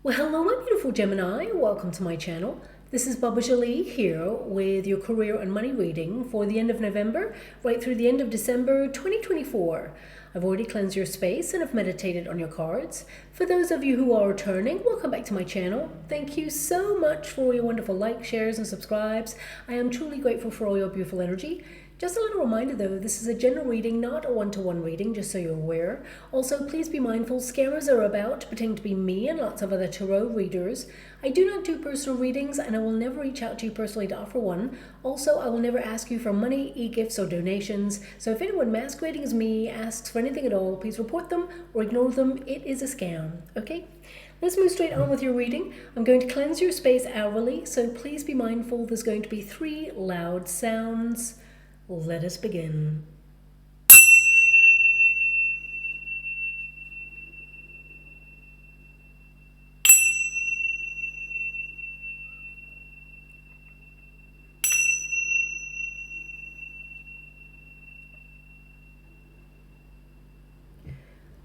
Well, hello, my beautiful Gemini. Welcome to my channel. This is Baba Jolie here with your career and money reading for the end of November, right through the end of December 2024. I've already cleansed your space and have meditated on your cards. For those of you who are returning, welcome back to my channel. Thank you so much for your wonderful likes, shares, and subscribes. I am truly grateful for all your beautiful energy. Just a little reminder though, this is a general reading, not a one-to-one reading, just so you're aware. Also, please be mindful, scammers are about, pretending to be me and lots of other tarot readers. I do not do personal readings and I will never reach out to you personally to offer one. Also, I will never ask you for money, e-gifts, or donations. So if anyone masquerading as me asks for anything at all, please report them or ignore them. It is a scam, okay? Let's move straight on with your reading. I'm going to cleanse your space hourly, so please be mindful. There's going to be 3 loud sounds. Let us begin.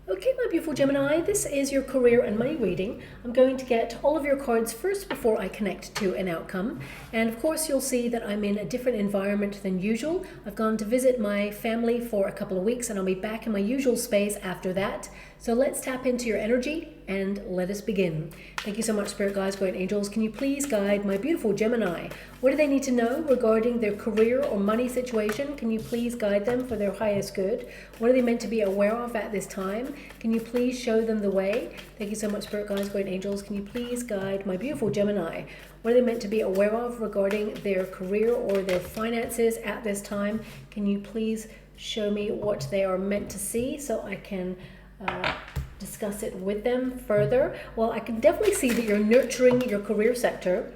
Okay, my beautiful Gemini, this is your career and money reading. I'm going to get all of your cards first before I connect to an outcome. And of course, you'll see that I'm in a different environment than usual. I've gone to visit my family for a couple of weeks and I'll be back in my usual space after that. So let's tap into your energy and let us begin. Thank you so much, Spirit Guides, Great Angels. Can you please guide my beautiful Gemini? What do they need to know regarding their career or money situation? Can you please guide them for their highest good? What are they meant to be aware of at this time? Can you please show them the way? Thank you so much, Spirit Guides, Great Angels. Can you please guide my beautiful Gemini? What are they meant to be aware of regarding their career or their finances at this time? Can you please show me what they are meant to see so I can discuss it with them further? Well, I can definitely see that you're nurturing your career sector.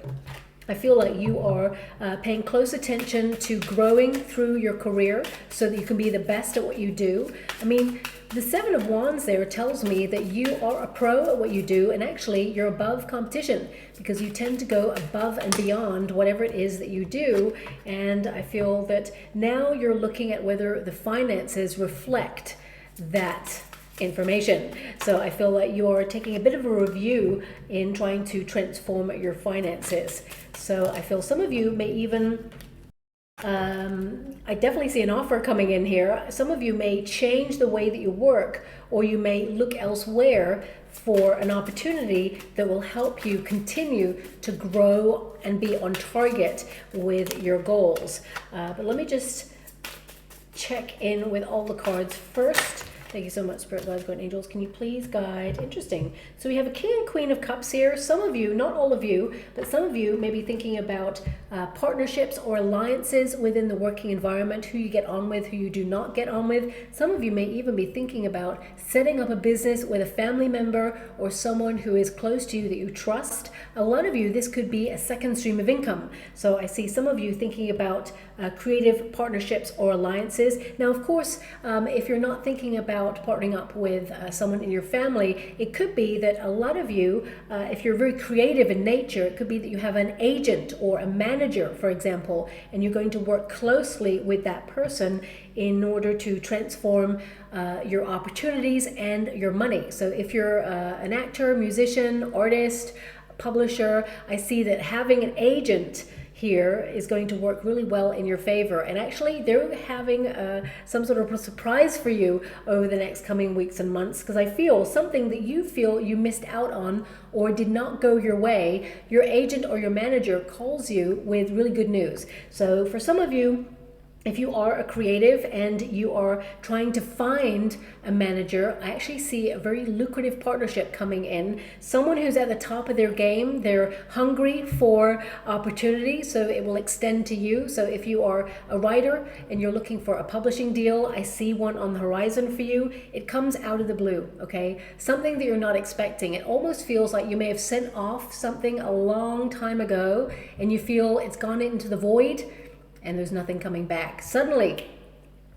I feel like you are paying close attention to growing through your career so that you can be the best at what you do. I mean, the 7 of Wands there tells me that you are a pro at what you do, and actually you're above competition because you tend to go above and beyond whatever it is that you do. And I feel that now you're looking at whether the finances reflect that information. So I feel like you are taking a bit of a review in trying to transform your finances. So I feel some of you may even I definitely see an offer coming in here. Some of you may change the way that you work, or you may look elsewhere for an opportunity that will help you continue to grow and be on target with your goals. But let me just check in with all the cards first. Thank you so much, Spirit Guides, Great Angels. Can you please guide? Interesting. So we have a King and Queen of Cups here. Some of you, not all of you, but some of you may be thinking about partnerships or alliances within the working environment, who you get on with, who you do not get on with. Some of you may even be thinking about setting up a business with a family member or someone who is close to you that you trust. A lot of you, this could be a second stream of income. So I see some of you thinking about creative partnerships or alliances. Now, of course, if you're not thinking about partnering up with someone in your family, it could be that a lot of you, if you're very creative in nature, it could be that you have an agent or a manager, for example, and you're going to work closely with that person in order to transform your opportunities and your money. So if you're an actor, musician, artist, publisher, I see that having an agent here is going to work really well in your favor. And actually they're having some sort of a surprise for you over the next coming weeks and months, because I feel something that you feel you missed out on or did not go your way, your agent or your manager calls you with really good news. So for some of you, if you are a creative and you are trying to find a manager, I actually see a very lucrative partnership coming in. Someone who's at the top of their game, they're hungry for opportunity, so it will extend to you. So if you are a writer and you're looking for a publishing deal, I see one on the horizon for you. It comes out of the blue, okay? Something that you're not expecting. It almost feels like you may have sent off something a long time ago and you feel it's gone into the void and there's nothing coming back. Suddenly,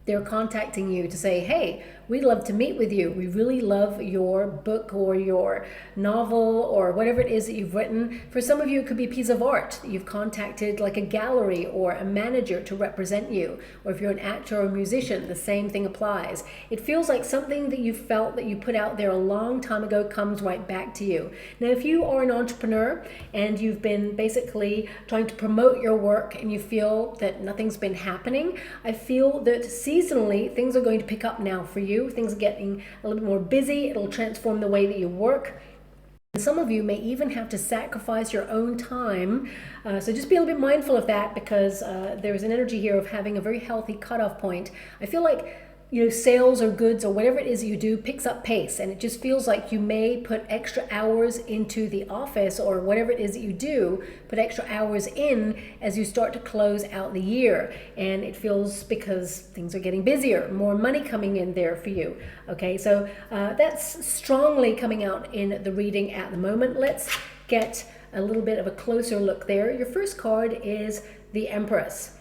They're contacting you to say, hey, we'd love to meet with you. We really love your book or your novel or whatever it is that you've written. For some of you, it could be a piece of art that you've contacted, like a gallery or a manager to represent you. Or if you're an actor or a musician, the same thing applies. It feels like something that you felt that you put out there a long time ago comes right back to you. Now, if you are an entrepreneur and you've been basically trying to promote your work and you feel that nothing's been happening, I feel that seasonally things are going to pick up now for you. Things are getting a little bit more busy. It'll transform the way that you work. Some of you may even have to sacrifice your own time. So just be a little bit mindful of that, because there's an energy here of having a very healthy cutoff point. I feel like, you know, sales or goods or whatever it is you do picks up pace, and it just feels like you may put extra hours into the office or whatever it is that you do, put extra hours in as you start to close out the year. And it feels because things are getting busier, more money coming in there for you. Okay, so that's strongly coming out in the reading at the moment. Let's get a little bit of a closer look there. Your first card is the Empress.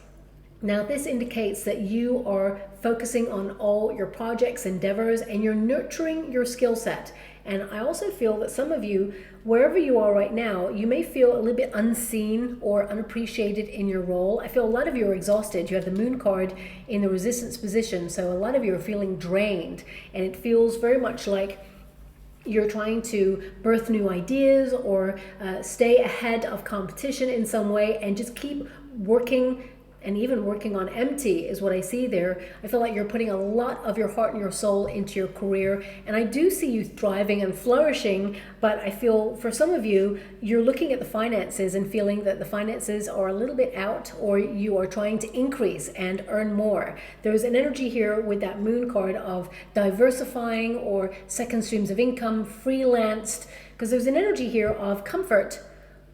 Now, this indicates that you are focusing on all your projects, endeavors, and you're nurturing your skill set. And I also feel that some of you, wherever you are right now, you may feel a little bit unseen or unappreciated in your role. I feel a lot of you are exhausted. You have the Moon card in the Resistance position, so a lot of you are feeling drained. And it feels very much like you're trying to birth new ideas or stay ahead of competition in some way and just keep working, and even working on empty is what I see there. I feel like you're putting a lot of your heart and your soul into your career, and I do see you thriving and flourishing, but I feel for some of you, you're looking at the finances and feeling that the finances are a little bit out, or you are trying to increase and earn more. There's an energy here with that Moon card of diversifying or second streams of income, freelanced, because there's an energy here of comfort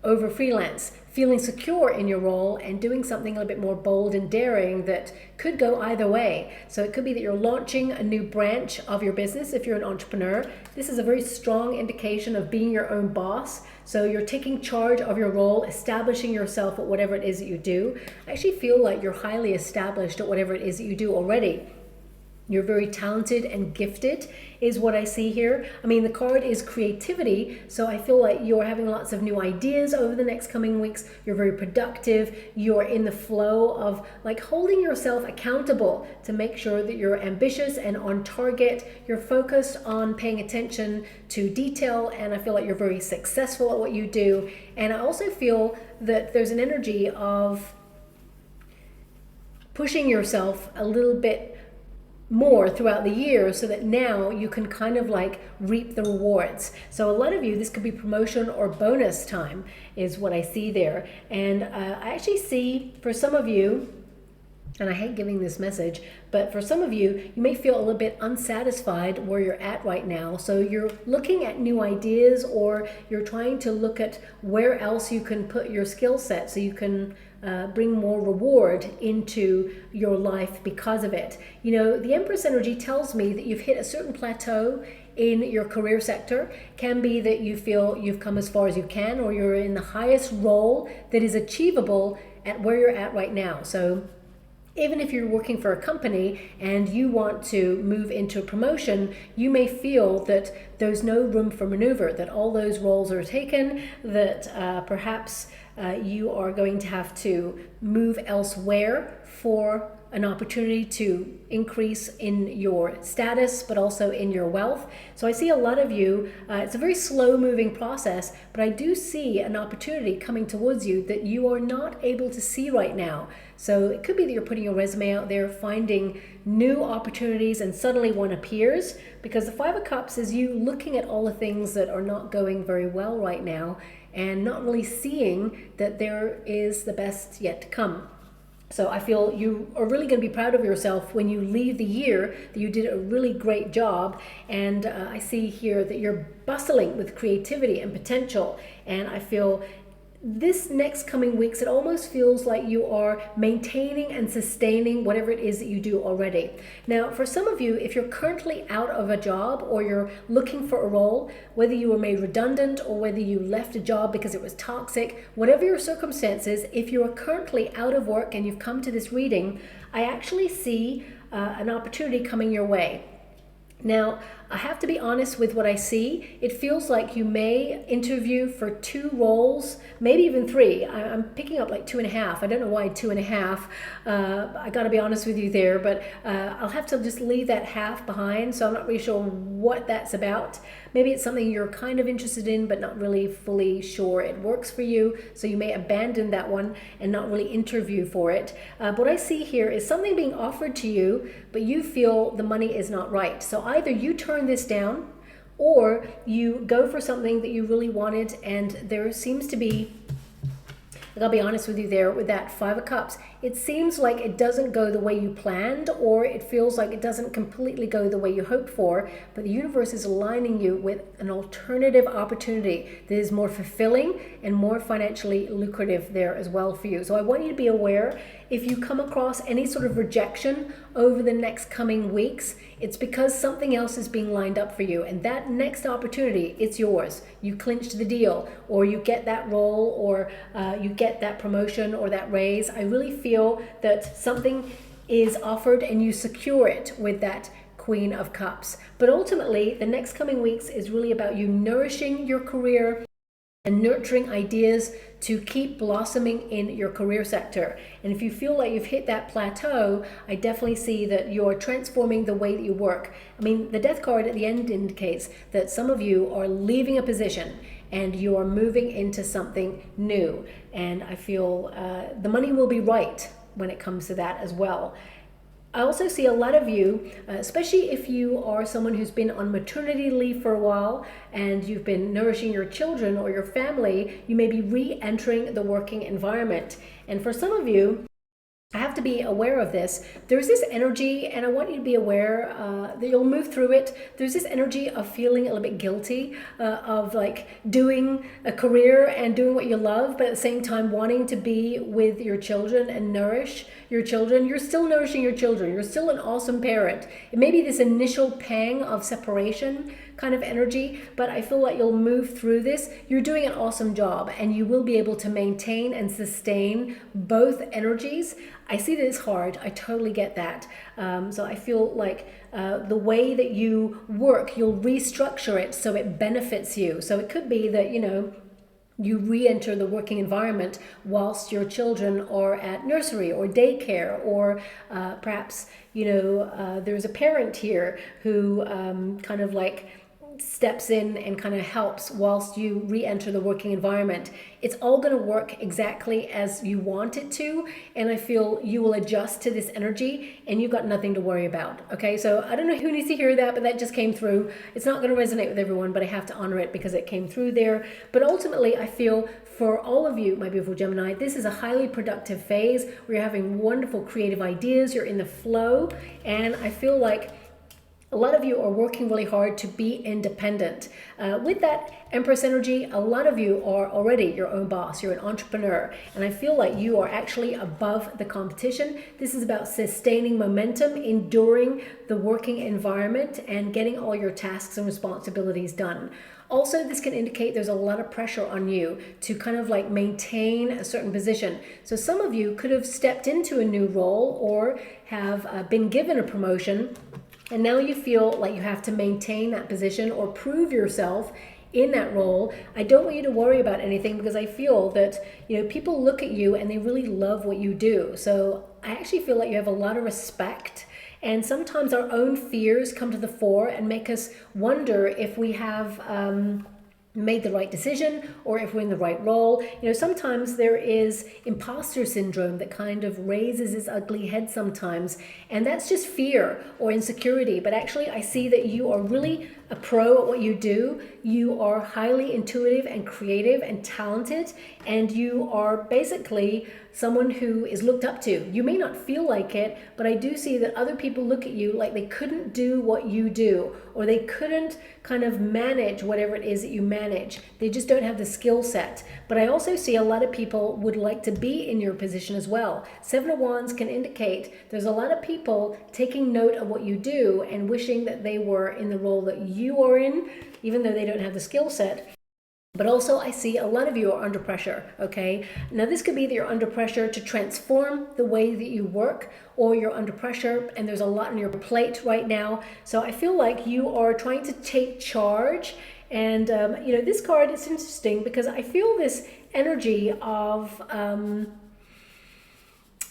over freelance, feeling secure in your role and doing something a little bit more bold and daring that could go either way. So it could be that you're launching a new branch of your business if you're an entrepreneur. This is a very strong indication of being your own boss. So you're taking charge of your role, establishing yourself at whatever it is that you do. I actually feel like you're highly established at whatever it is that you do already. You're very talented and gifted is what I see here. I mean, the card is creativity, so I feel like you're having lots of new ideas over the next coming weeks. You're very productive. You're in the flow of like holding yourself accountable to make sure that you're ambitious and on target. You're focused on paying attention to detail, and I feel like you're very successful at what you do. And I also feel that there's an energy of pushing yourself a little bit more throughout the year so that now you can kind of like reap the rewards. So a lot of you, this could be promotion or bonus time is what I see there. And I actually see for some of you, and I hate giving this message, but for some of you, you may feel a little bit unsatisfied where you're at right now. So you're looking at new ideas, or you're trying to look at where else you can put your skill set so you can bring more reward into your life because of it. You know, the Empress energy tells me that you've hit a certain plateau in your career sector. Can be that you feel you've come as far as you can, or you're in the highest role that is achievable at where you're at right now. So even if you're working for a company and you want to move into a promotion, you may feel that there's no room for maneuver, that all those roles are taken, that perhaps you are going to have to move elsewhere for an opportunity to increase in your status, but also in your wealth. So I see a lot of you, it's a very slow moving process, but I do see an opportunity coming towards you that you are not able to see right now. So it could be that you're putting your resume out there, finding new opportunities, and suddenly one appears, because the Five of Cups is you looking at all the things that are not going very well right now and not really seeing that there is the best yet to come. So I feel you are really going to be proud of yourself when you leave the year, that you did a really great job. And I see here that you're bustling with creativity and potential. And I feel this next coming weeks, it almost feels like you are maintaining and sustaining whatever it is that you do already. Now, for some of you, if you're currently out of a job or you're looking for a role, whether you were made redundant or whether you left a job because it was toxic, whatever your circumstances, if you are currently out of work and you've come to this reading, I actually see an opportunity coming your way. Now, I have to be honest with what I see. It feels like you may interview for 2 roles, maybe even 3. I'm picking up like 2.5. I don't know why 2.5. I got to be honest with you there, but I'll have to just leave that half behind. So I'm not really sure what that's about. Maybe it's something you're kind of interested in, but not really fully sure it works for you. So you may abandon that one and not really interview for it. What I see here is something being offered to you, but you feel the money is not right. So either you turn this down, or you go for something that you really wanted, and there seems to be, I'll be honest with you there, with that 5 of Cups, it seems like it doesn't go the way you planned, or it feels like it doesn't completely go the way you hoped for, but the universe is aligning you with an alternative opportunity that is more fulfilling and more financially lucrative there as well for you. So I want you to be aware, if you come across any sort of rejection over the next coming weeks, it's because something else is being lined up for you, and that next opportunity, it's yours. You clinched the deal, or you get that role, or you get that promotion or that raise. I really feel that something is offered and you secure it with that Queen of Cups. But ultimately, the next coming weeks is really about you nourishing your career and nurturing ideas to keep blossoming in your career sector. And if you feel like you've hit that plateau, I definitely see that you're transforming the way that you work. I mean, the Death card at the end indicates that some of you are leaving a position and you are moving into something new. And I feel the money will be right when it comes to that as well. I also see a lot of you, especially if you are someone who's been on maternity leave for a while and you've been nourishing your children or your family, you may be re-entering the working environment. And for some of you, I have to be aware of this. There's this energy, and I want you to be aware that you'll move through it. There's this energy of feeling a little bit guilty, of like doing a career and doing what you love, but at the same time wanting to be with your children and nourish your children. You're still nourishing your children. You're still an awesome parent. It may be this initial pang of separation kind of energy, but I feel like you'll move through this. You're doing an awesome job, and you will be able to maintain and sustain both energies. I see that it's hard. I totally get that. So I feel like the way that you work, you'll restructure it so it benefits you. So it could be that, you re-enter the working environment whilst your children are at nursery or daycare, or perhaps, there's a parent here who kind of like steps in and kind of helps whilst you re-enter the working environment. It's all going to work exactly as you want it to, and I feel you will adjust to this energy and you've got nothing to worry about. Okay, so I don't know who needs to hear that, but that just came through. It's not going to resonate with everyone, but I have to honor it because it came through there. But ultimately, I feel for all of you, my beautiful Gemini, this is a highly productive phase where you're having wonderful creative ideas, you're in the flow, and I feel like a lot of you are working really hard to be independent. With that Empress energy, a lot of you are already your own boss. You're an entrepreneur. And I feel like you are actually above the competition. This is about sustaining momentum, enduring the working environment, and getting all your tasks and responsibilities done. Also, this can indicate there's a lot of pressure on you to kind of like maintain a certain position. So some of you could have stepped into a new role or have been given a promotion, and now you feel like you have to maintain that position or prove yourself in that role. I don't want you to worry about anything because I feel that, people look at you and they really love what you do. So I actually feel like you have a lot of respect, and sometimes our own fears come to the fore and make us wonder if we have made the right decision or if we're in the right role. Sometimes there is imposter syndrome that kind of raises its ugly head sometimes, and that's just fear or insecurity. But actually, I see that you are really a pro at what you do. You are highly intuitive and creative and talented, and you are basically someone who is looked up to. You may not feel like it, but I do see that other people look at you like they couldn't do what you do, or they couldn't kind of manage whatever it is that you manage. They just don't have the skill set. But I also see a lot of people would like to be in your position as well. 7 of Wands can indicate there's a lot of people taking note of what you do and wishing that they were in the role that you are in, even though they don't have the skill set. But also I see a lot of you are under pressure, okay? Now this could be that you're under pressure to transform the way that you work, or you're under pressure and there's a lot on your plate right now. So I feel like you are trying to take charge. And you know, this card is interesting because I feel this energy of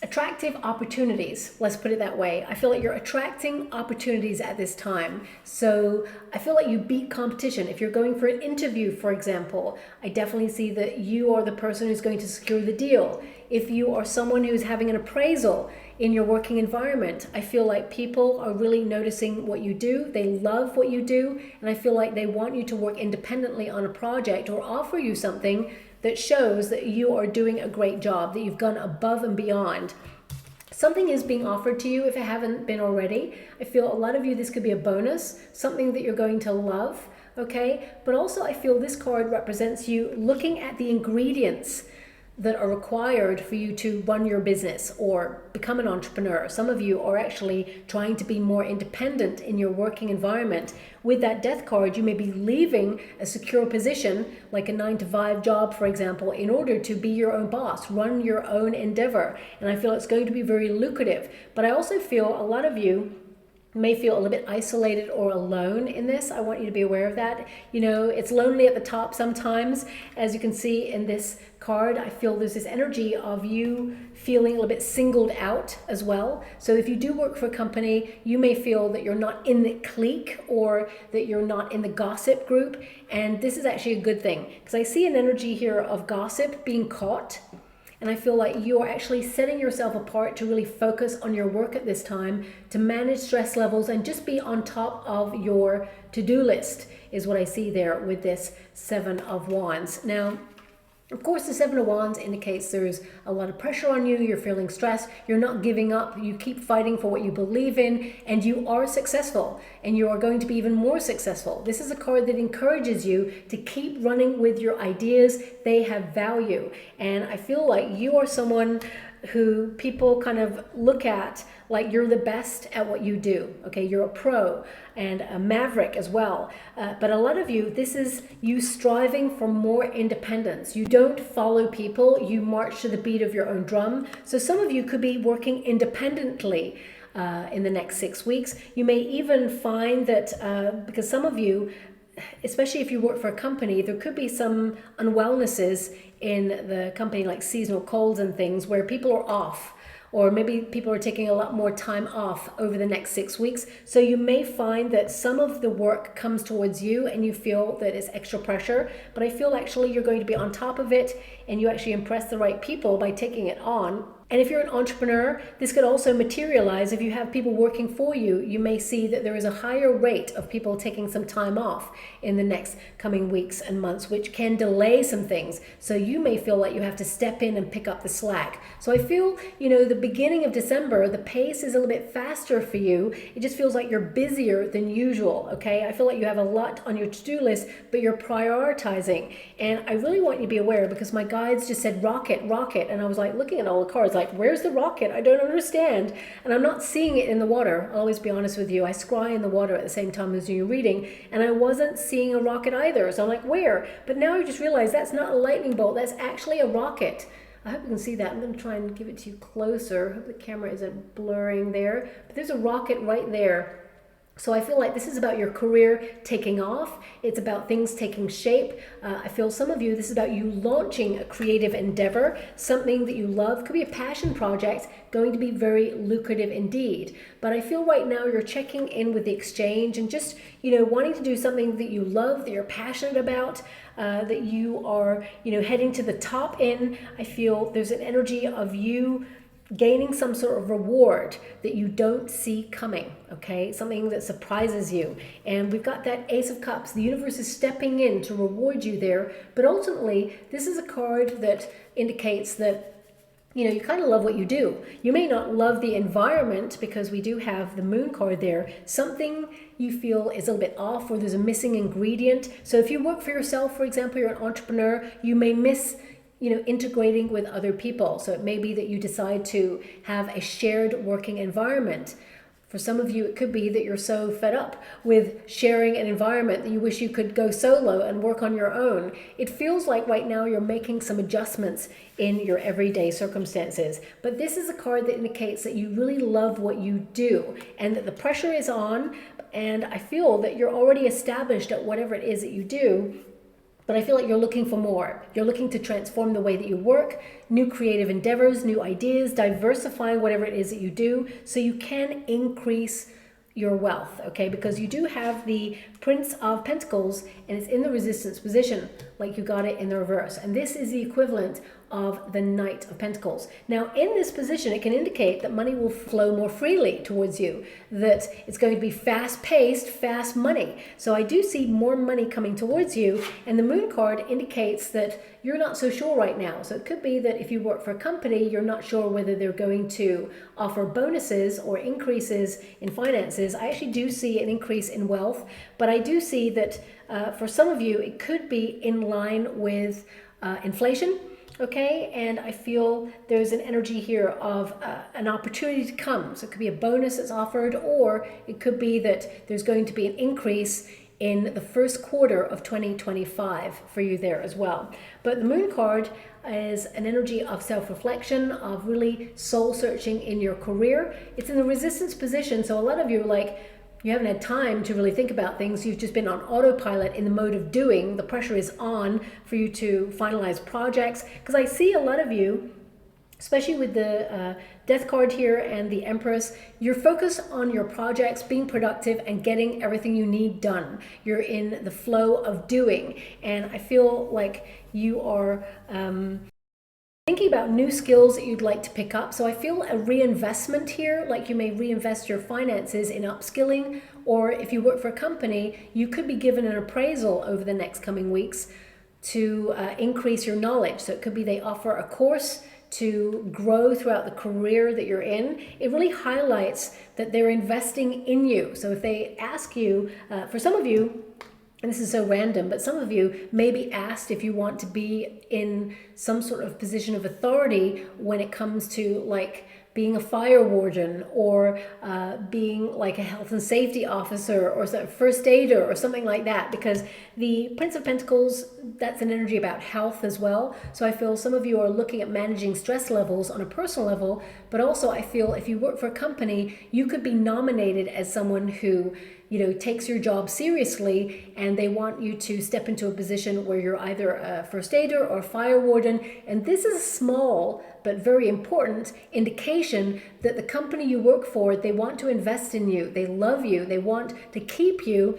attractive opportunities, let's put it that way. I feel like you're attracting opportunities at this time. So I feel like you beat competition. If you're going for an interview, for example, I definitely see that you are the person who's going to secure the deal. If you are someone who's having an appraisal in your working environment, I feel like people are really noticing what you do. They love what you do. And I feel like they want you to work independently on a project or offer you something that shows that you are doing a great job, that you've gone above and beyond. Something is being offered to you if it haven't been already. I feel a lot of you, this could be a bonus, something that you're going to love, okay? But also I feel this card represents you looking at the ingredients that are required for you to run your business or become an entrepreneur. Some of you are actually trying to be more independent in your working environment. With that death card, you may be leaving a secure position, like a 9-to-5 job, for example, in order to be your own boss, run your own endeavor. And I feel it's going to be very lucrative. But I also feel a lot of you may feel a little bit isolated or alone in this. I want you to be aware of that. You know, it's lonely at the top sometimes. As you can see in this card, I feel there's this energy of you feeling a little bit singled out as well. So if you do work for a company, you may feel that you're not in the clique or that you're not in the gossip group. And this is actually a good thing, because I see an energy here of gossip being caught. And I feel like you are actually setting yourself apart to really focus on your work at this time, to manage stress levels and just be on top of your to-do list is what I see there with this 7 of Wands. Now, of course, the 7 of Wands indicates there's a lot of pressure on you, you're feeling stressed, you're not giving up, you keep fighting for what you believe in, and you are successful, and you are going to be even more successful. This is a card that encourages you to keep running with your ideas. They have value, and I feel like you are someone who people kind of look at like you're the best at what you do. Okay, you're a pro and a maverick as well. But a lot of you, this is you striving for more independence. You don't follow people, you march to the beat of your own drum. So some of you could be working independently in the next 6 weeks. You may even find that because some of you, especially if you work for a company, there could be some unwellnesses in the company, like seasonal colds and things, where people are off, or maybe people are taking a lot more time off over the next 6 weeks. So you may find that some of the work comes towards you and you feel that it's extra pressure, but I feel actually you're going to be on top of it and you actually impress the right people by taking it on. And if you're an entrepreneur, this could also materialize. If you have people working for you, you may see that there is a higher rate of people taking some time off in the next coming weeks and months, which can delay some things. So you may feel like you have to step in and pick up the slack. So I feel, you know, the beginning of December, the pace is a little bit faster for you. It just feels like you're busier than usual, okay? I feel like you have a lot on your to-do list, but you're prioritizing. And I really want you to be aware, because my guides just said rocket, rocket. And I was like looking at all the cards, like, where's the rocket? I don't understand. And I'm not seeing it in the water. I'll always be honest with you. I scry in the water at the same time as you're reading, and I wasn't seeing a rocket either. So I'm like, where? But now I just realized that's not a lightning bolt. That's actually a rocket. I hope you can see that. I'm going to try and give it to you closer. I hope the camera isn't blurring there. But there's a rocket right there. So I feel like this is about your career taking off. It's about things taking shape. I feel some of you, this is about you launching a creative endeavor, something that you love. Could be a passion project, going to be very lucrative indeed. But I feel right now you're checking in with the exchange and just, you know, wanting to do something that you love, that you're passionate about, that you are, you know, heading to the top in. I feel there's an energy of you gaining some sort of reward that you don't see coming, okay? Something that surprises you. And we've got that Ace of Cups. The universe is stepping in to reward you there. But ultimately, this is a card that indicates that, you know, you kind of love what you do. You may not love the environment, because we do have the Moon card there. Something you feel is a little bit off, or there's a missing ingredient. So if you work for yourself, for example, you're an entrepreneur, you may miss, you know, integrating with other people. So it may be that you decide to have a shared working environment. For some of you, it could be that you're so fed up with sharing an environment that you wish you could go solo and work on your own. It feels like right now you're making some adjustments in your everyday circumstances. But this is a card that indicates that you really love what you do and that the pressure is on. And I feel that you're already established at whatever it is that you do. But I feel like you're looking for more. You're looking to transform the way that you work, new creative endeavors, new ideas, diversify whatever it is that you do so you can increase your wealth, okay? Because you do have the Prince of Pentacles and it's in the resistance position, like you got it in the reverse. And this is the equivalent of the Knight of Pentacles. Now, in this position, it can indicate that money will flow more freely towards you, that it's going to be fast-paced, fast money. So I do see more money coming towards you, and the Moon card indicates that you're not so sure right now. So it could be that if you work for a company, you're not sure whether they're going to offer bonuses or increases in finances. I actually do see an increase in wealth, but I do see that for some of you, it could be in line with inflation. Okay, and I feel there's an energy here of an opportunity to come. So it could be a bonus that's offered, or it could be that there's going to be an increase in the first quarter of 2025 for you there as well. But the Moon card is an energy of self-reflection, of really soul-searching in your career. It's in the resistance position, so a lot of you are like, you haven't had time to really think about things. You've just been on autopilot in the mode of doing. The pressure is on for you to finalize projects. Because I see a lot of you, especially with the Death card here and the Empress, you're focused on your projects, being productive and getting everything you need done. You're in the flow of doing. And I feel like you are thinking about new skills that you'd like to pick up. So I feel a reinvestment here, like you may reinvest your finances in upskilling, or if you work for a company, you could be given an appraisal over the next coming weeks to increase your knowledge. So it could be they offer a course to grow throughout the career that you're in. It really highlights that they're investing in you. So if they ask you, for some of you, and this is so random, but some of you may be asked if you want to be in some sort of position of authority when it comes to like being a fire warden or being like a health and safety officer or first aider or something like that, because the Prince of Pentacles, that's an energy about health as well. So I feel some of you are looking at managing stress levels on a personal level, but also I feel if you work for a company, you could be nominated as someone who, you know, takes your job seriously, and they want you to step into a position where you're either a first aider or fire warden. And this is a small but very important indication that the company you work for, they want to invest in you, they love you, they want to keep you,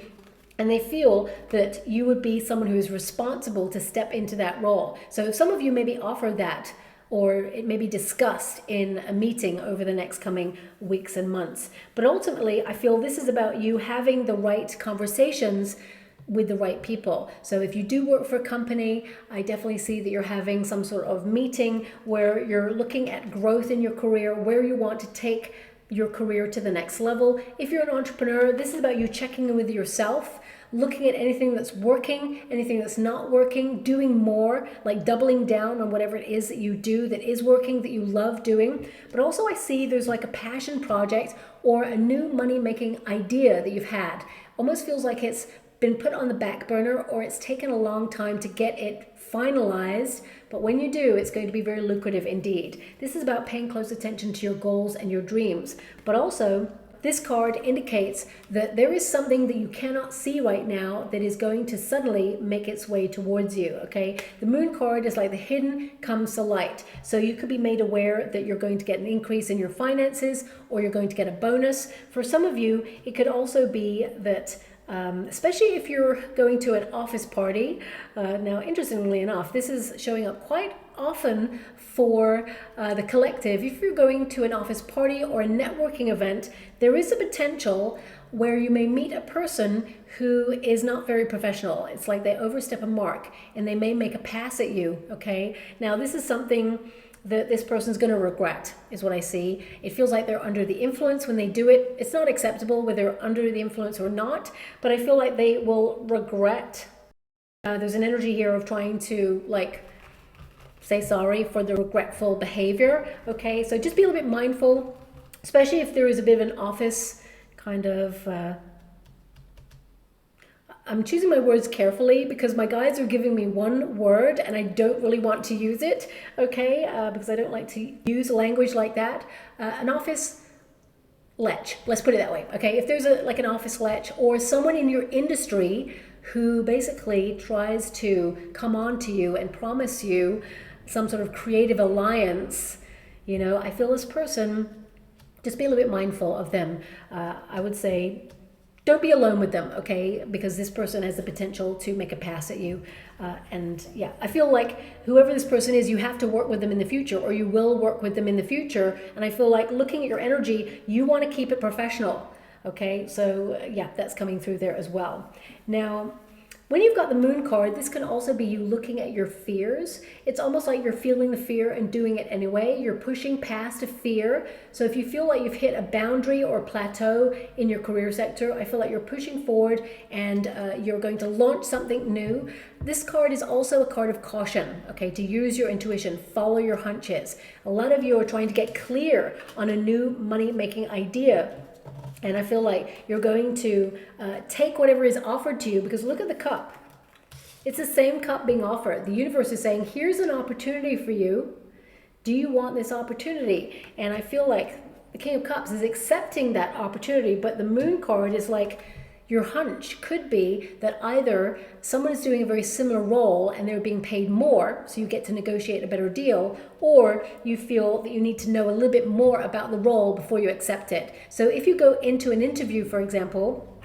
and they feel that you would be someone who is responsible to step into that role. So some of you may be offered that, or it may be discussed in a meeting over the next coming weeks and months. But ultimately, I feel this is about you having the right conversations with the right people. So if you do work for a company, I definitely see that you're having some sort of meeting where you're looking at growth in your career, where you want to take your career to the next level. If you're an entrepreneur, this is about you checking in with yourself, looking at anything that's working, anything that's not working, doing more, like doubling down on whatever it is that you do that is working, that you love doing. But also I see there's like a passion project or a new money-making idea that you've had. Almost feels like it's been put on the back burner, or it's taken a long time to get it finalized, but when you do, it's going to be very lucrative indeed. This is about paying close attention to your goals and your dreams, but also this card indicates that there is something that you cannot see right now that is going to suddenly make its way towards you, okay? The Moon card is like the hidden comes to light. So you could be made aware that you're going to get an increase in your finances, or you're going to get a bonus. For some of you, it could also be that especially if you're going to an office party. Now, interestingly enough, this is showing up quite often for the collective. If you're going to an office party or a networking event, there is a potential where you may meet a person who is not very professional. It's like they overstep a mark and they may make a pass at you, okay? Now, this is something that this person's going to regret, is what I see. It feels like they're under the influence when they do it. It's not acceptable whether they're under the influence or not, but I feel like they will regret. There's an energy here of trying to like say sorry for the regretful behavior, okay? So just be a little bit mindful, especially if there is a bit of an office kind of, I'm choosing my words carefully because my guides are giving me one word and I don't really want to use it, okay? Because I don't like to use language like that. An office lech, let's put it that way, okay? If there's like an office lech or someone in your industry who basically tries to come on to you and promise you some sort of creative alliance, you know, I feel this person, just be a little bit mindful of them. I would say, don't be alone with them, okay? Because this person has the potential to make a pass at you. And yeah, I feel like whoever this person is, you have to work with them in the future, or you will work with them in the future. And I feel like looking at your energy, you want to keep it professional, okay? So yeah, that's coming through there as well. Now, when you've got the moon card, this can also be you looking at your fears. It's almost like you're feeling the fear and doing it anyway. You're pushing past a fear. So if you feel like you've hit a boundary or plateau in your career sector, I feel like you're pushing forward and you're going to launch something new. This card is also a card of caution, okay, to use your intuition, follow your hunches. A lot of you are trying to get clear on a new money-making idea. And I feel like you're going to take whatever is offered to you, because look at the cup. It's the same cup being offered. The universe is saying, here's an opportunity for you. Do you want this opportunity? And I feel like the King of Cups is accepting that opportunity, but the Moon card is like, your hunch could be that either someone is doing a very similar role and they're being paid more, so you get to negotiate a better deal, or you feel that you need to know a little bit more about the role before you accept it. So if you go into an interview, for example,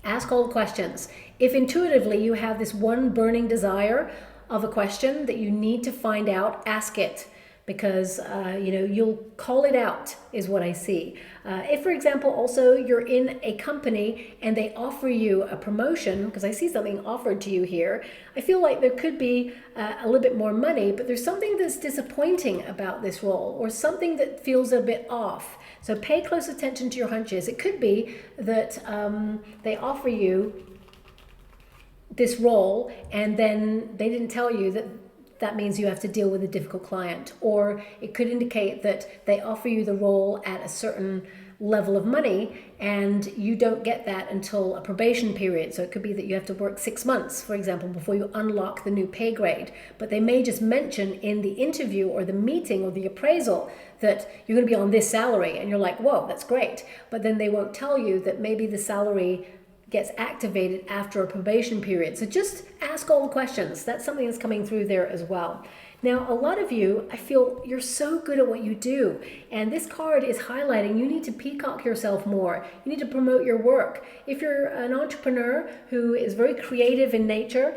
ask all the questions. If intuitively you have this one burning desire of a question that you need to find out, ask it. Because you know, you'll call it out is what I see. If, for example, also you're in a company and they offer you a promotion, because I see something offered to you here, I feel like there could be a little bit more money, but there's something that's disappointing about this role, or something that feels a bit off. So pay close attention to your hunches. It could be that they offer you this role and then they didn't tell you that means you have to deal with a difficult client, or it could indicate that they offer you the role at a certain level of money and you don't get that until a probation period. So it could be that you have to work 6 months, for example, before you unlock the new pay grade. But they may just mention in the interview or the meeting or the appraisal that you're going to be on this salary, and you're like, whoa, that's great. But then they won't tell you that maybe the salary gets activated after a probation period. So just ask all the questions. That's something that's coming through there as well. Now, a lot of you, I feel you're so good at what you do. And this card is highlighting you need to peacock yourself more. You need to promote your work. If you're an entrepreneur who is very creative in nature,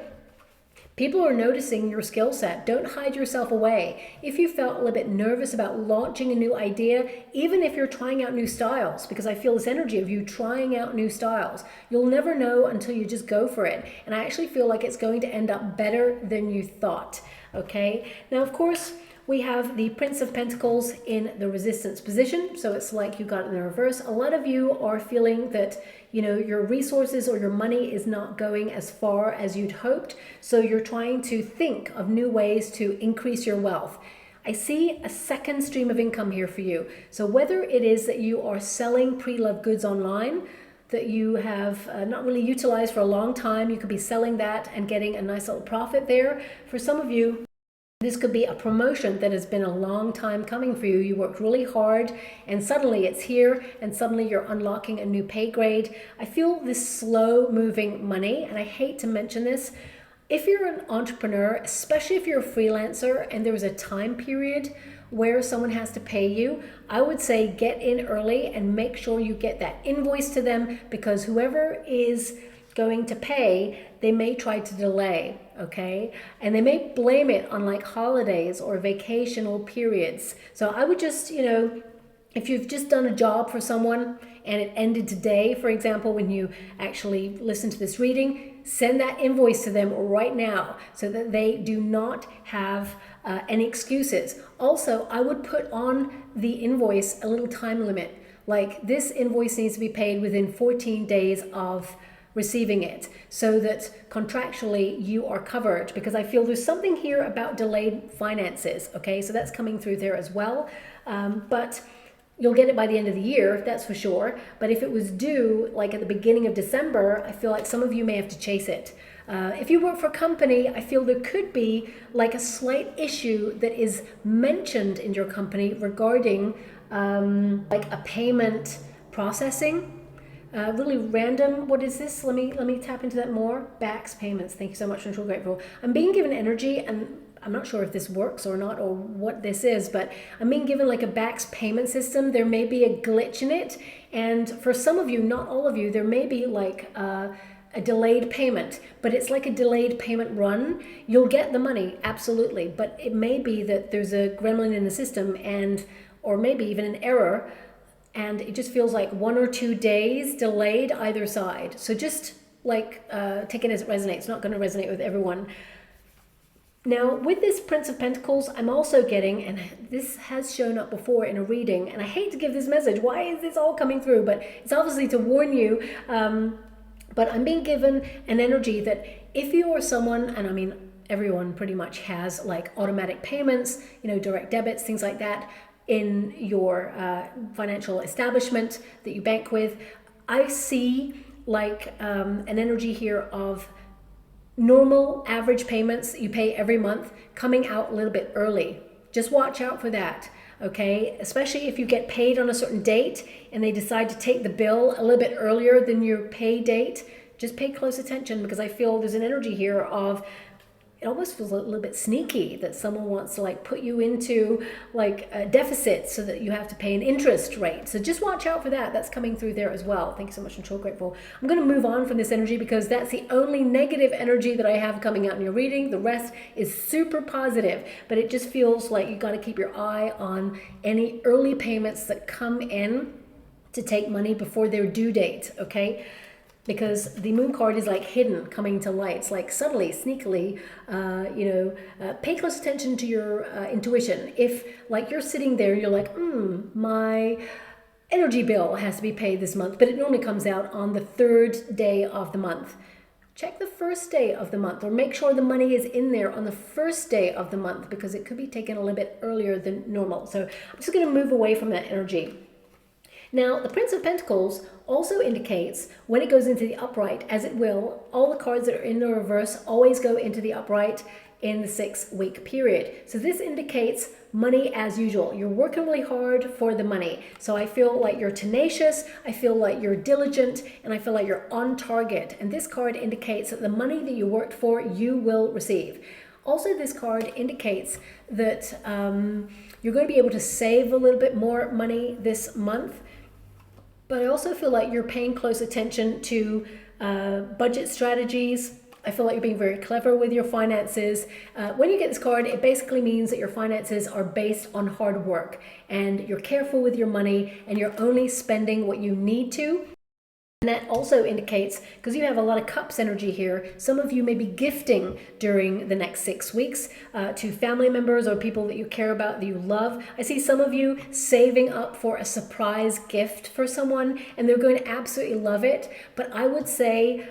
people are noticing your skill set. Don't hide yourself away. If you felt a little bit nervous about launching a new idea, even if you're trying out new styles, because I feel this energy of you trying out new styles, you'll never know until you just go for it. And I actually feel like it's going to end up better than you thought, okay? Now, of course, we have the Prince of Pentacles in the resistance position. So it's like you got it in the reverse. A lot of you are feeling that, you know, your resources or your money is not going as far as you'd hoped. So you're trying to think of new ways to increase your wealth. I see a second stream of income here for you. So whether it is that you are selling pre-loved goods online that you have not really utilized for a long time, you could be selling that and getting a nice little profit there. For some of you, this could be a promotion that has been a long time coming for you. You worked really hard and suddenly it's here, and suddenly you're unlocking a new pay grade. I feel this slow moving money, and I hate to mention this. If you're an entrepreneur, especially if you're a freelancer and there was a time period where someone has to pay you, I would say get in early and make sure you get that invoice to them, because whoever is going to pay, they may try to delay, okay? And they may blame it on like holidays or vacational periods. So I would just, you know, if you've just done a job for someone and it ended today, for example, when you actually listen to this reading, send that invoice to them right now so that they do not have any excuses. Also, I would put on the invoice a little time limit. Like, this invoice needs to be paid within 14 days of receiving it, so that contractually you are covered, because I feel there's something here about delayed finances, okay? So that's coming through there as well. But You'll get it by the end of the year, that's for sure. But if it was due like at the beginning of December, I feel like some of you may have to chase it. If you work for a company, I feel there could be like a slight issue that is mentioned in your company regarding like a payment processing. Really random. What is this? Let me tap into that more. Backs payments. Thank you so much. I'm so grateful. I'm being given energy, and I'm not sure if this works or not or what this is, but I'm being given like a backs payment system. There may be a glitch in it, and for some of you, not all of you, there may be like a delayed payment, but it's like a delayed payment run. You'll get the money, absolutely, but it may be that there's a gremlin in the system, and or maybe even an error, and it just feels like 1 or 2 days delayed either side. So just like take it as it resonates. It's not going to resonate with everyone. Now, with this Prince of Pentacles, I'm also getting, and this has shown up before in a reading, and I hate to give this message. Why is this all coming through? But it's obviously to warn you. But I'm being given an energy that if you are someone, and I mean, everyone pretty much has like automatic payments, you know, direct debits, things like that in your financial establishment that you bank with. I see like an energy here of normal average payments you pay every month coming out a little bit early. Just watch out for that, okay? Especially if you get paid on a certain date and they decide to take the bill a little bit earlier than your pay date. Just pay close attention, because I feel there's an energy here of, it almost feels a little bit sneaky that someone wants to like put you into like a deficit so that you have to pay an interest rate. So just watch out for that. That's coming through there as well. Thank you so much. I'm so grateful. I'm going to move on from this energy because that's the only negative energy that I have coming out in your reading. The rest is super positive, but it just feels like you got to keep your eye on any early payments that come in to take money before their due date, okay? Because the moon card is like hidden, coming to light. It's like subtly, sneakily, pay close attention to your intuition. If like you're sitting there, you're like, my energy bill has to be paid this month, but it normally comes out on the 3rd day of the month. Check the 1st day of the month, or make sure the money is in there on the 1st day of the month, because it could be taken a little bit earlier than normal. So I'm just going to move away from that energy. Now, the Prince of Pentacles also indicates when it goes into the upright, as it will, all the cards that are in the reverse always go into the upright in the 6-week period. So this indicates money as usual. You're working really hard for the money. So I feel like you're tenacious, I feel like you're diligent, and I feel like you're on target. And this card indicates that the money that you worked for, you will receive. Also, this card indicates that you're going to be able to save a little bit more money this month. But I also feel like you're paying close attention to budget strategies. I feel like you're being very clever with your finances. When you get this card, it basically means that your finances are based on hard work, and you're careful with your money, and you're only spending what you need to. And that also indicates, because you have a lot of cups energy here, some of you may be gifting during the next 6 weeks to family members or people that you care about, that you love. I see some of you saving up for a surprise gift for someone, and they're going to absolutely love it. But I would say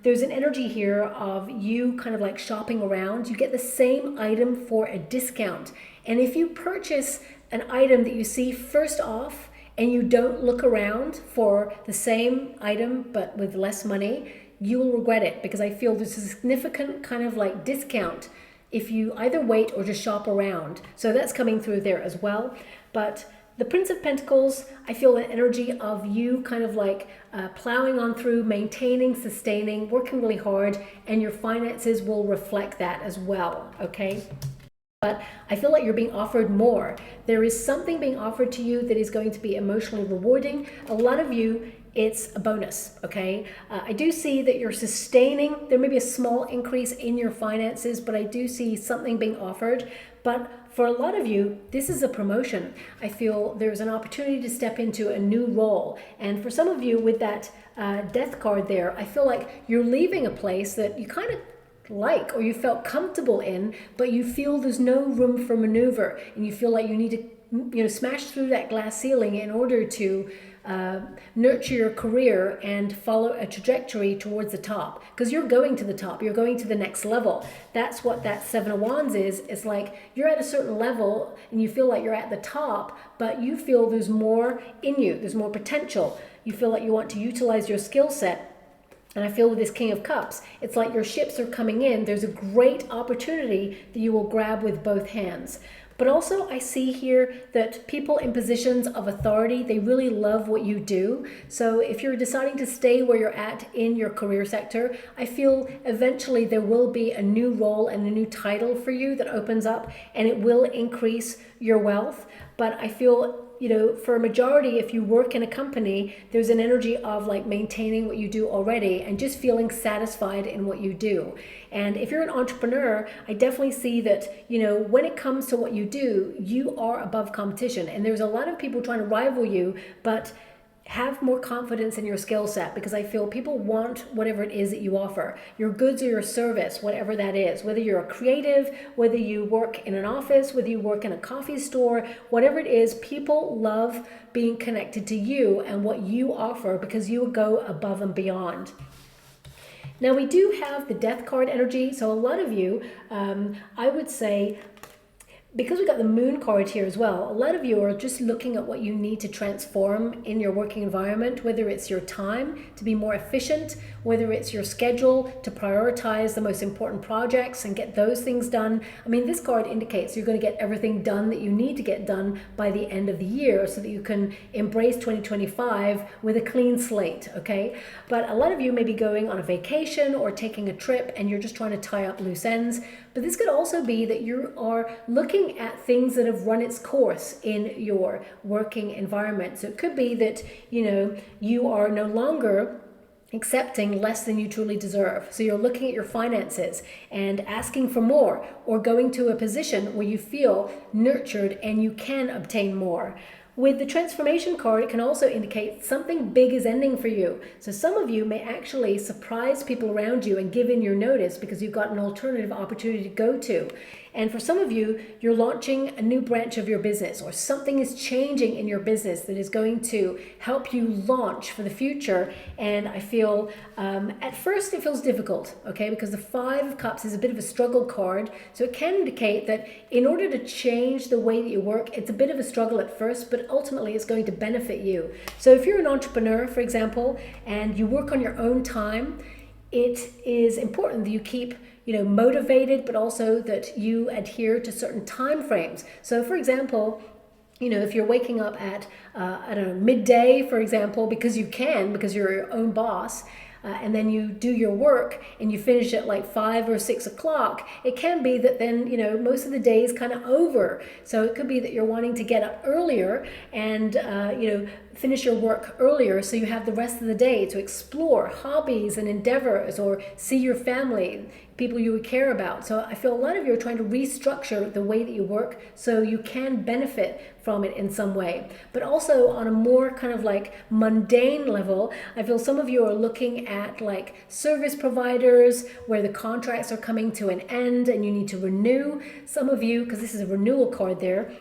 there's an energy here of you kind of like shopping around. You get the same item for a discount. And if you purchase an item that you see first off, and you don't look around for the same item but with less money, you will regret it, because I feel there's a significant kind of like discount if you either wait or just shop around. So that's coming through there as well. But the Prince of Pentacles, I feel an energy of you kind of like plowing on through, maintaining, sustaining, working really hard, and your finances will reflect that as well, okay? But I feel like you're being offered more. There is something being offered to you that is going to be emotionally rewarding. A lot of you, it's a bonus, okay? I do see that you're sustaining. There may be a small increase in your finances, but I do see something being offered. But for a lot of you, this is a promotion. I feel there's an opportunity to step into a new role. And for some of you with that death card there, I feel like you're leaving a place that you kind of or you felt comfortable in, but you feel there's no room for maneuver, and you feel like you need to smash through that glass ceiling in order to nurture your career and follow a trajectory towards the top, because you're going to the top, you're going to the next level. That's what that Seven of Wands is. It's like you're at a certain level and you feel like you're at the top, but you feel there's more in you, there's more potential. You feel like you want to utilize your skill set. And I feel with this King of Cups, it's like your ships are coming in. There's a great opportunity that you will grab with both hands. But also I see here that people in positions of authority, they really love what you do. So if you're deciding to stay where you're at in your career sector, I feel eventually there will be a new role and a new title for you that opens up, and it will increase your wealth. But I feel, for a majority, if you work in a company, there's an energy of like maintaining what you do already and just feeling satisfied in what you do. And if you're an entrepreneur, I definitely see that, when it comes to what you do, you are above competition. And there's a lot of people trying to rival you, but have more confidence in your skill set, because I feel people want whatever it is that you offer, your goods or your service, whatever that is, whether you're a creative, whether you work in an office, whether you work in a coffee store, whatever it is, people love being connected to you and what you offer, because you go above and beyond. Now we do have the Death card energy. So a lot of you, I would say, because we got the Moon card here as well, a lot of you are just looking at what you need to transform in your working environment, whether it's your time to be more efficient, whether it's your schedule to prioritize the most important projects and get those things done. I mean, this card indicates you're going to get everything done that you need to get done by the end of the year so that you can embrace 2025 with a clean slate, okay? But a lot of you may be going on a vacation or taking a trip and you're just trying to tie up loose ends. But this could also be that you are looking at things that have run its course in your working environment. So it could be that, you are no longer accepting less than you truly deserve. So you're looking at your finances and asking for more, or going to a position where you feel nurtured and you can obtain more. With the transformation card, it can also indicate something big is ending for you. So some of you may actually surprise people around you and give in your notice because you've got an alternative opportunity to go to. And for some of you, you're launching a new branch of your business, or something is changing in your business that is going to help you launch for the future. And I feel at first it feels difficult, okay, because the Five of Cups is a bit of a struggle card. So it can indicate that in order to change the way that you work, it's a bit of a struggle at first, but ultimately it's going to benefit you. So if you're an entrepreneur, for example, and you work on your own time, it is important that you keep motivated, but also that you adhere to certain time frames. So for example, if you're waking up at, midday, for example, because you're your own boss, and then you do your work and you finish at like 5 or 6 o'clock, it can be that then, most of the day is kind of over. So it could be that you're wanting to get up earlier and, finish your work earlier so you have the rest of the day to explore hobbies and endeavors, or see your family, people you would care about. So I feel a lot of you are trying to restructure the way that you work so you can benefit from it in some way. But also on a more kind of like mundane level, I feel some of you are looking at like service providers where the contracts are coming to an end and you need to renew. Some of you, because this is a renewal card there,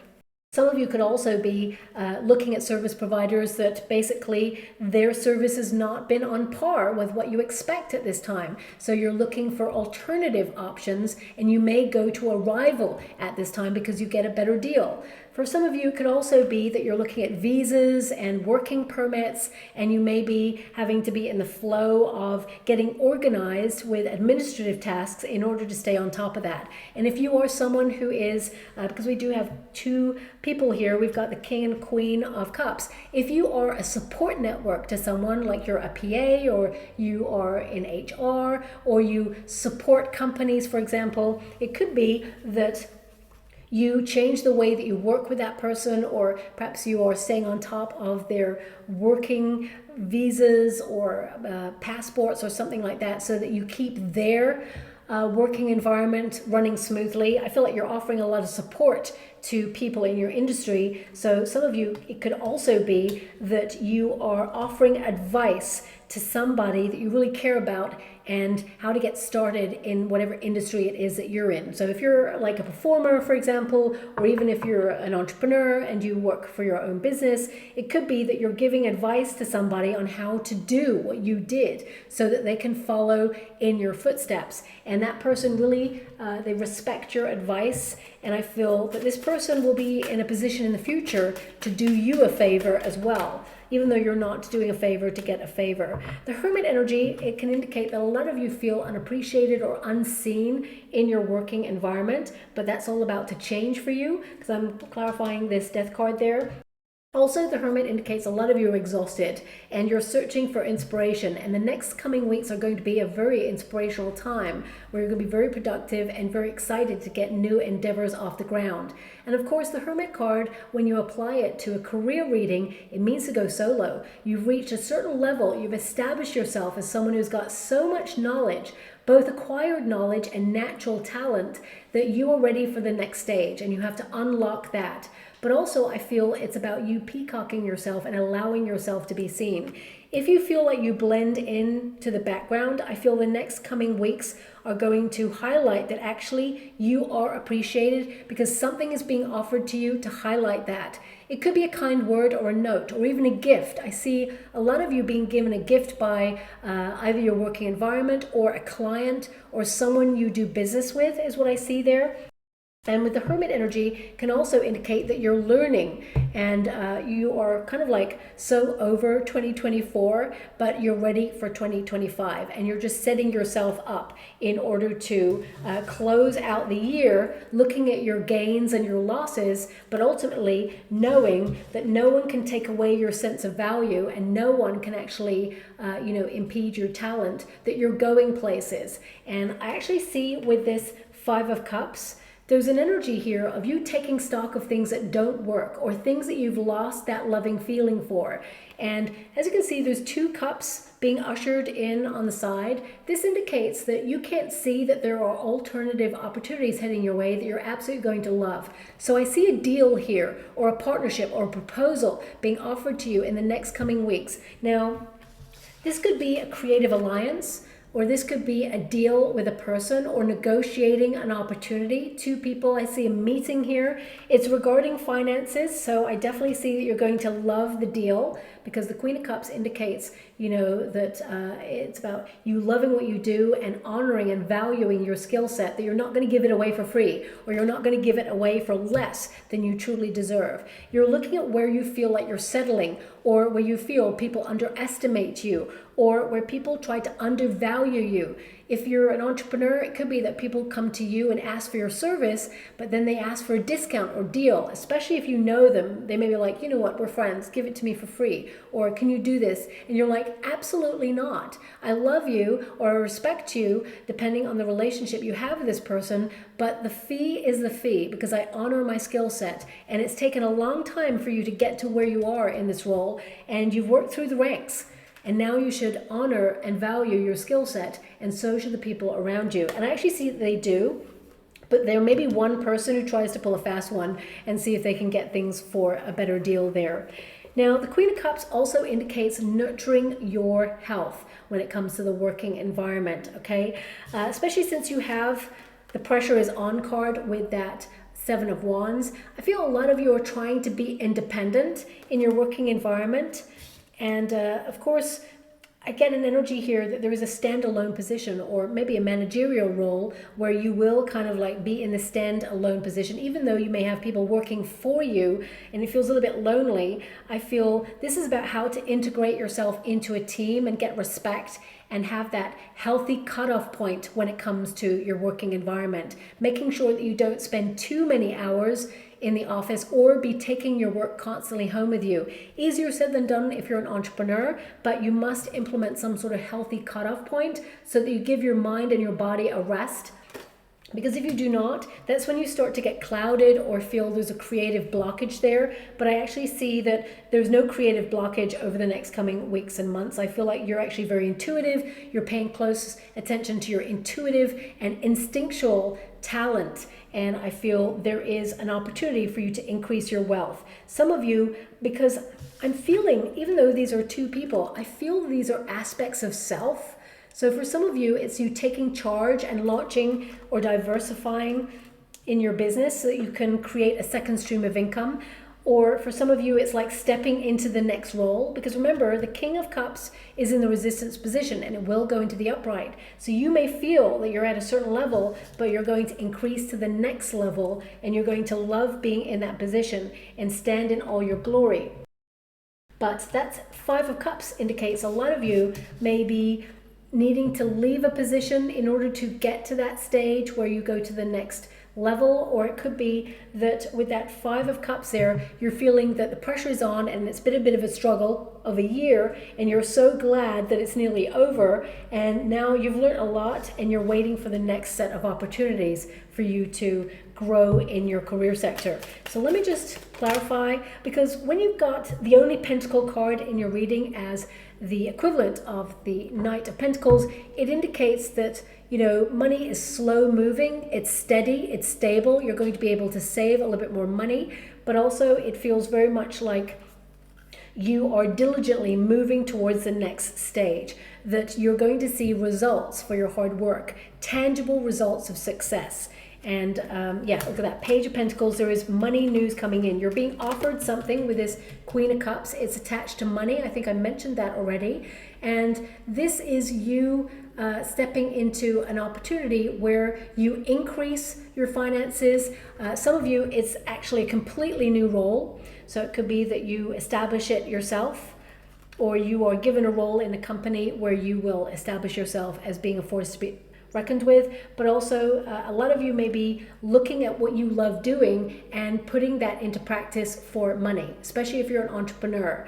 some of you could also be looking at service providers that basically their service has not been on par with what you expect at this time. So you're looking for alternative options, and you may go to a rival at this time because you get a better deal. For some of you, it could also be that you're looking at visas and working permits, and you may be having to be in the flow of getting organized with administrative tasks in order to stay on top of that. And if you are someone who is, because we do have two people here, we've got the King and Queen of Cups. If you are a support network to someone, like you're a PA, or you are in HR, or you support companies, for example, it could be that you change the way that you work with that person, or perhaps you are staying on top of their working visas or passports or something like that, so that you keep their working environment running smoothly. I feel like you're offering a lot of support to people in your industry. So some of you, it could also be that you are offering advice to somebody that you really care about and how to get started in whatever industry it is that you're in. So if you're like a performer, for example, or even if you're an entrepreneur and you work for your own business, it could be that you're giving advice to somebody on how to do what you did so that they can follow in your footsteps. And that person really, they respect your advice. And I feel that this person will be in a position in the future to do you a favor as well, even though you're not doing a favor to get a favor. The Hermit energy, it can indicate that a lot of you feel unappreciated or unseen in your working environment, but that's all about to change for you, because I'm clarifying this Death card there. Also, the Hermit indicates a lot of you are exhausted and you're searching for inspiration, and the next coming weeks are going to be a very inspirational time where you're going to be very productive and very excited to get new endeavors off the ground. And of course, the Hermit card, when you apply it to a career reading, it means to go solo. You've reached a certain level, you've established yourself as someone who's got so much knowledge, both acquired knowledge and natural talent, that you are ready for the next stage and you have to unlock that. But also I feel it's about you peacocking yourself and allowing yourself to be seen. If you feel like you blend in to the background, I feel the next coming weeks are going to highlight that actually you are appreciated because something is being offered to you to highlight that. It could be a kind word or a note or even a gift. I see a lot of you being given a gift by either your working environment or a client or someone you do business with is what I see there. And with the Hermit energy can also indicate that you're learning and you are kind of like so over 2024, but you're ready for 2025 and you're just setting yourself up in order to close out the year looking at your gains and your losses, but ultimately knowing that no one can take away your sense of value and no one can actually impede your talent, that you're going places. And I actually see with this Five of Cups, there's an energy here of you taking stock of things that don't work or things that you've lost that loving feeling for. And as you can see, there's two cups being ushered in on the side. This indicates that you can't see that there are alternative opportunities heading your way that you're absolutely going to love. So I see a deal here or a partnership or a proposal being offered to you in the next coming weeks. Now, this could be a creative alliance, or this could be a deal with a person or negotiating an opportunity. Two people, I see a meeting here. It's regarding finances, so I definitely see that you're going to love the deal because the Queen of Cups indicates, that it's about you loving what you do and honoring and valuing your skill set, that you're not going to give it away for free or you're not going to give it away for less than you truly deserve. You're looking at where you feel like you're settling or where you feel people underestimate you or where people try to undervalue you. If you're an entrepreneur, it could be that people come to you and ask for your service, but then they ask for a discount or deal, especially if you know them. They may be like, you know what, we're friends, give it to me for free. Or can you do this? And you're like, absolutely not. I love you or I respect you, depending on the relationship you have with this person, but the fee is the fee because I honor my skill set. And it's taken a long time for you to get to where you are in this role, and you've worked through the ranks. And now you should honor and value your skill set, and so should the people around you. And I actually see that they do, but there may be one person who tries to pull a fast one and see if they can get things for a better deal there. Now, the Queen of Cups also indicates nurturing your health when it comes to the working environment, okay? Especially since you have the pressure is on card with that Seven of Wands. I feel a lot of you are trying to be independent in your working environment. And of course, I get an energy here that there is a standalone position or maybe a managerial role where you will kind of like be in the standalone position, even though you may have people working for you and it feels a little bit lonely. I feel this is about how to integrate yourself into a team and get respect and have that healthy cutoff point when it comes to your working environment, making sure that you don't spend too many hours in the office or be taking your work constantly home with you. Easier said than done if you're an entrepreneur, but you must implement some sort of healthy cutoff point so that you give your mind and your body a rest Because if you do not, that's when you start to get clouded or feel there's a creative blockage there. But I actually see that there's no creative blockage over the next coming weeks and months. I feel like you're actually very intuitive. You're paying close attention to your intuitive and instinctual talent. And I feel there is an opportunity for you to increase your wealth. Some of you, because I'm feeling, even though these are two people, I feel these are aspects of self. So for some of you, it's you taking charge and launching or diversifying in your business so that you can create a second stream of income. Or for some of you, it's like stepping into the next role. Because remember, the King of Cups is in the resistance position and it will go into the upright. So you may feel that you're at a certain level, but you're going to increase to the next level and you're going to love being in that position and stand in all your glory. But that Five of Cups indicates a lot of you may be needing to leave a position in order to get to that stage where you go to the next level. Or it could be that with that Five of Cups there, you're feeling that the pressure is on and it's been a bit of a struggle of a year and you're so glad that it's nearly over, and now you've learned a lot and you're waiting for the next set of opportunities for you to grow in your career sector. So let me just clarify, because when you've got the only Pentacle card in your reading as the equivalent of the Knight of Pentacles, it indicates that, you know, money is slow moving, it's steady, it's stable. You're going to be able to save a little bit more money, but also it feels very much like you are diligently moving towards the next stage, that you're going to see results for your hard work, tangible results of success. And yeah, look at that Page of Pentacles. There is money news coming in. You're being offered something with this Queen of Cups. It's attached to money. I think I mentioned that already. And this is you stepping into an opportunity where you increase your finances. Some of you, it's actually a completely new role. So it could be that you establish it yourself, or you are given a role in a company where you will establish yourself as being a force to be reckoned with. But also a lot of you may be looking at what you love doing and putting that into practice for money, especially if you're an entrepreneur.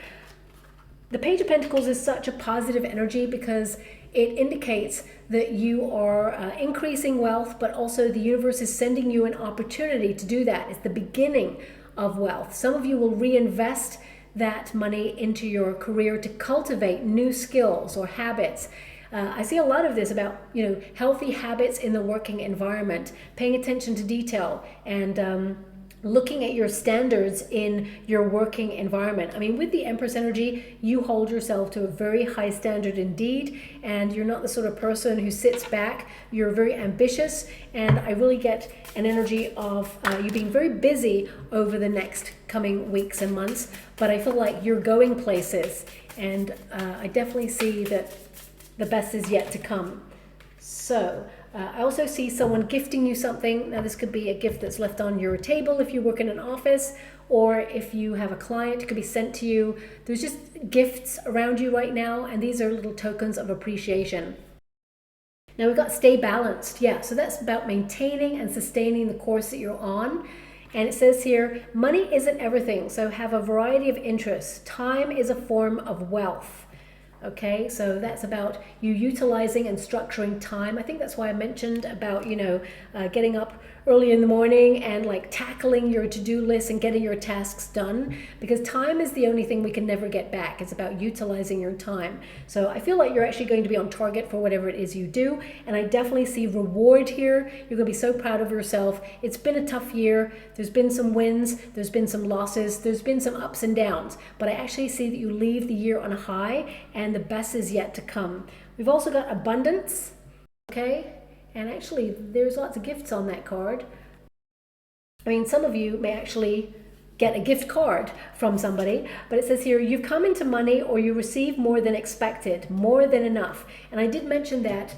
The Page of Pentacles is such a positive energy because it indicates that you are increasing wealth, but also the universe is sending you an opportunity to do that. It's the beginning of wealth. Some of you will reinvest that money into your career to cultivate new skills or habits. I see a lot of this about, you know, healthy habits in the working environment, paying attention to detail, and looking at your standards in your working environment. I mean, with the Empress energy, you hold yourself to a very high standard indeed, and you're not the sort of person who sits back. You're very ambitious, and I really get an energy of you being very busy over the next coming weeks and months, but I feel like you're going places, and I definitely see that the best is yet to come. So I also see someone gifting you something. Now this could be a gift that's left on your table if you work in an office, or if you have a client, it could be sent to you. There's just gifts around you right now, and these are little tokens of appreciation. Now we've got stay balanced. Yeah, so that's about maintaining and sustaining the course that you're on. And it says here, money isn't everything, so have a variety of interests. Time is a form of wealth. Okay, so that's about you utilizing and structuring time. I think that's why I mentioned about, you know, getting up early in the morning and like tackling your to-do list and getting your tasks done, because time is the only thing we can never get back. It's about utilizing your time. So I feel like you're actually going to be on target for whatever it is you do, and I definitely see reward here. You're going to be so proud of yourself. It's been a tough year. There's been some wins, there's been some losses, there's been some ups and downs, but I actually see that you leave the year on a high, and the best is yet to come. We've also got abundance, okay? And actually, there's lots of gifts on that card. I mean, some of you may actually get a gift card from somebody, but it says here, you've come into money or you receive more than expected, more than enough. And I did mention that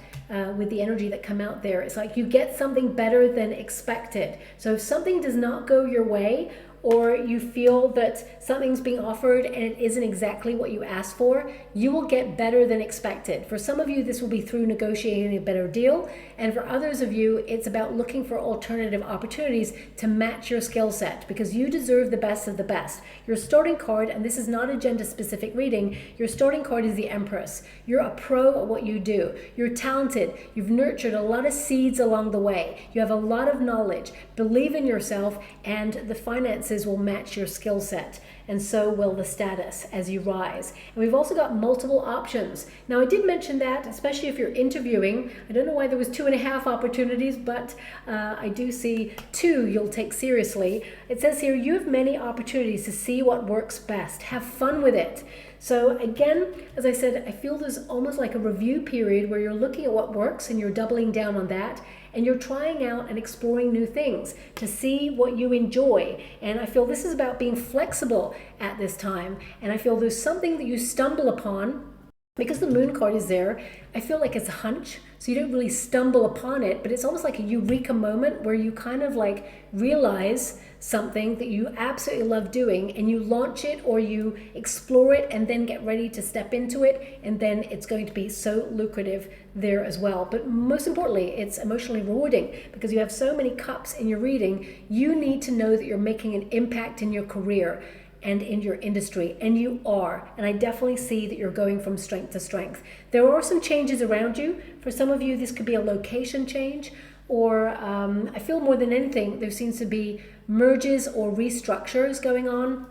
with the energy that come out there. It's like you get something better than expected. So if something does not go your way, or you feel that something's being offered and it isn't exactly what you asked for, you will get better than expected. For some of you, this will be through negotiating a better deal. And for others of you, it's about looking for alternative opportunities to match your skill set, because you deserve the best of the best. Your starting card, and this is not a gender specific reading, your starting card is the Empress. You're a pro at what you do. You're talented. You've nurtured a lot of seeds along the way. You have a lot of knowledge. Believe in yourself, and the finances will match your skill set, and so will the status as you rise. And we've also got multiple options. Now, I did mention that, especially if you're interviewing. I don't know why there was 2.5 opportunities, but I do see 2 you'll take seriously. It says here, you have many opportunities to see what works best. Have fun with it. So again, as I said, I feel there's almost like a review period where you're looking at what works and you're doubling down on that, and you're trying out and exploring new things to see what you enjoy. And I feel this is about being flexible at this time. And I feel there's something that you stumble upon. Because the Moon card is there, I feel like it's a hunch, so you don't really stumble upon it, but it's almost like a eureka moment where you kind of like realize something that you absolutely love doing, and you launch it or you explore it and then get ready to step into it, and then it's going to be so lucrative there as well. But most importantly, it's emotionally rewarding because you have so many cups in your reading. You need to know that you're making an impact in your career and in your industry, and you are. And I definitely see that you're going from strength to strength. There are some changes around you. For some of you, this could be a location change, or I feel more than anything, there seems to be merges or restructures going on.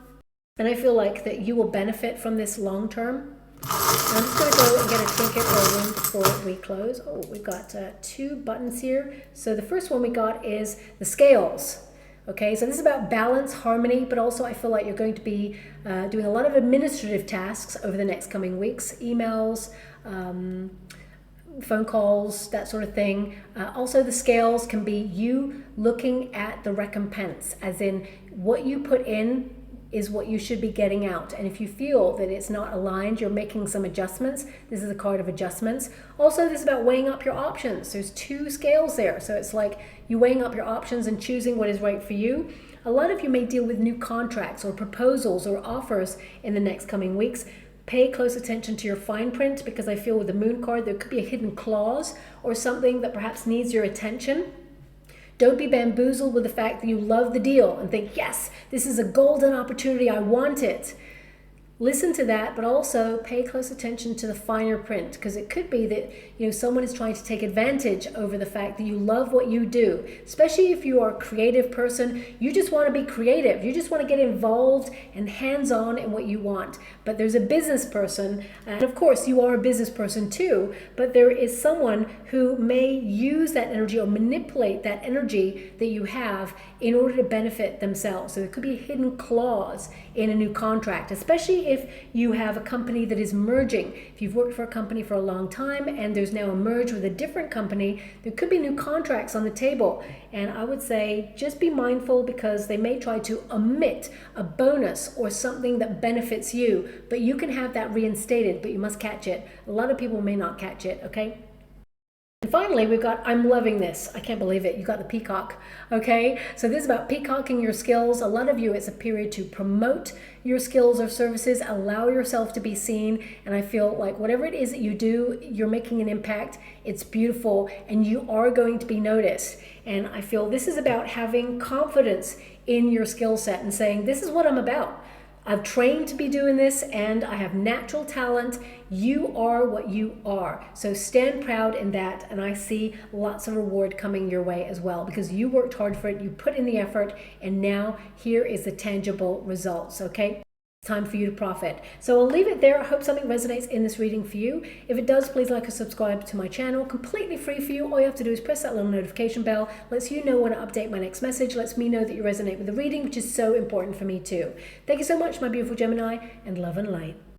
And I feel like that you will benefit from this long term. And I'm just gonna go and get a trinket or a ring before we close. Oh, we've got 2 buttons here. So the first one we got is the scales. Okay, so this is about balance, harmony, but also I feel like you're going to be doing a lot of administrative tasks over the next coming weeks, emails, phone calls, that sort of thing. Also, the scales can be you looking at the recompense, as in what you put in is what you should be getting out. And if you feel that it's not aligned, you're making some adjustments. This is a card of adjustments. Also, this is about weighing up your options. There's 2 scales there. So it's like you weighing up your options and choosing what is right for you. A lot of you may deal with new contracts or proposals or offers in the next coming weeks. Pay close attention to your fine print, because I feel with the Moon card, there could be a hidden clause or something that perhaps needs your attention. Don't be bamboozled with the fact that you love the deal and think, yes, this is a golden opportunity, I want it. Listen to that, but also pay close attention to the finer print, because it could be that someone is trying to take advantage over the fact that you love what you do. Especially if you are a creative person, you just want to be creative. You just want to get involved and hands-on in what you want. But there's a business person, and of course you are a business person too, but there is someone who may use that energy or manipulate that energy that you have in order to benefit themselves. So there could be a hidden clause in a new contract, especially if you have a company that is merging. If you've worked for a company for a long time and there's now a merge with a different company, there could be new contracts on the table. And I would say just be mindful, because they may try to omit a bonus or something that benefits you, but you can have that reinstated, but you must catch it. A lot of people may not catch it, okay? And finally, we've got, I'm loving this. I can't believe it. You got the peacock, okay? So this is about peacocking your skills. A lot of you, it's a period to promote your skills or services, allow yourself to be seen. And I feel like whatever it is that you do, you're making an impact. It's beautiful, and you are going to be noticed. And I feel this is about having confidence in your skill set and saying, this is what I'm about. I've trained to be doing this, and I have natural talent. You are what you are. So stand proud in that, and I see lots of reward coming your way as well, because you worked hard for it, you put in the effort, and now here is the tangible results, okay? Time for you to profit. So I'll leave it there. I hope something resonates in this reading for you. If it does, please like or subscribe to my channel. Completely free for you. All you have to do is press that little notification bell. Lets you know when I update my next message. Lets me know that you resonate with the reading, which is so important for me too. Thank you so much, my beautiful Gemini, and love and light.